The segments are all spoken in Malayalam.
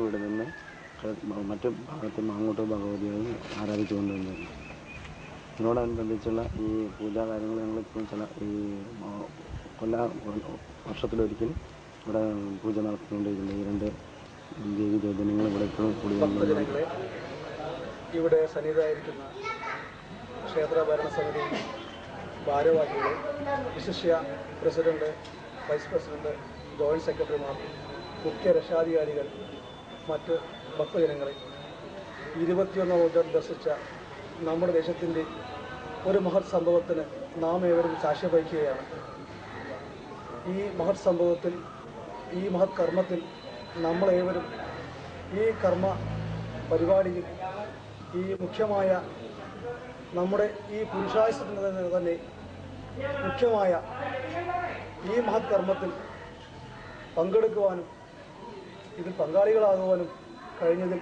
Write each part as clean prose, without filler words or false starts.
വീട് നിന്ന് മറ്റു ഭാഗത്തും അങ്ങോട്ട് ഭഗവതിയെ ആരാധിച്ചുകൊണ്ടുവന്നിരുന്നു. ഇതിനോടനുബന്ധിച്ചുള്ള ഈ പൂജാ കാര്യങ്ങൾ ഞങ്ങളിപ്പോൾ ഈ വർഷത്തിലൊരിക്കൽ ഇവിടെ പൂജ നടത്തിക്കൊണ്ടിരിക്കുന്നത്. ഈ രണ്ട് ദേവി ചൈതന്യങ്ങൾ ഇവിടെ ഇപ്പോഴും ഭക്തജനങ്ങളെ, ഇവിടെ സന്നിധായിരിക്കുന്ന ക്ഷേത്ര ഭരണസമിതി ഭാരവാഹികൾ, വിശിഷ്യ പ്രസിഡന്റ്, വൈസ് പ്രസിഡന്റ്, ജോയിന്റ് സെക്രട്ടറിമാർ, മുഖ്യ രക്ഷാധികാരികൾ, മറ്റ് ഭക്തജനങ്ങളെ, 21 ഊർജ്ജം ദർശിച്ച നമ്മുടെ ദേശത്തിൻ്റെ ഒരു മഹത് സംഭവത്തിന് നാം ഏവരും സാക്ഷ്യം വഹിക്കുകയാണ്. ഈ മഹത് സംഭവത്തിൽ, ഈ മഹത് കർമ്മത്തിൽ നമ്മളേവരും ഈ കർമ്മ പരിപാടിയിൽ ഈ മുഖ്യമായ നമ്മുടെ ഈ പുരുഷായുസ്സത്തിന് തന്നെ മുഖ്യമായ ഈ മഹത് കർമ്മത്തിൽ പങ്കെടുക്കുവാനും ഇതിൽ പങ്കാളികളാകുവാനും കഴിഞ്ഞതിൽ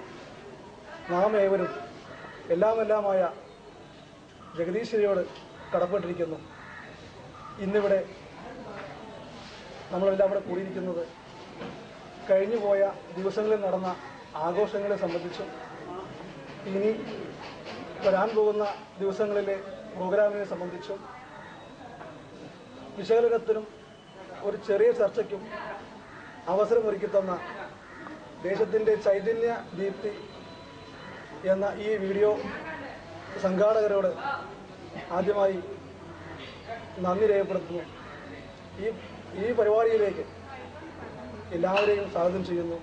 നാം ഏവരും എല്ലാമായ ജഗദീശ്വരിയോട് കടപ്പെട്ടിരിക്കുന്നു. ഇന്നിവിടെ നമ്മളെല്ലാം ഇവിടെ കൂടിയിരിക്കുന്നത് കഴിഞ്ഞുപോയ ദിവസങ്ങളിൽ നടന്ന ആഘോഷങ്ങളെ സംബന്ധിച്ചും ഇനി വരാൻ പോകുന്ന ദിവസങ്ങളിലെ പ്രോഗ്രാമിനെ സംബന്ധിച്ചും വിശകലനത്തിനും ഒരു ചെറിയ ചർച്ചയ്ക്കും അവസരമൊരുക്കിത്തന്ന ദേശത്തിൻ്റെ ചൈതന്യ ദീപ്തി എന്ന ഈ വീഡിയോ സംഘാടകരോട് ആദ്യമായി നന്ദി രേഖപ്പെടുത്തുന്നു. ഈ പരിപാടിയിലേക്ക് എല്ലാവരെയും സ്വാഗതം ചെയ്യുന്നു.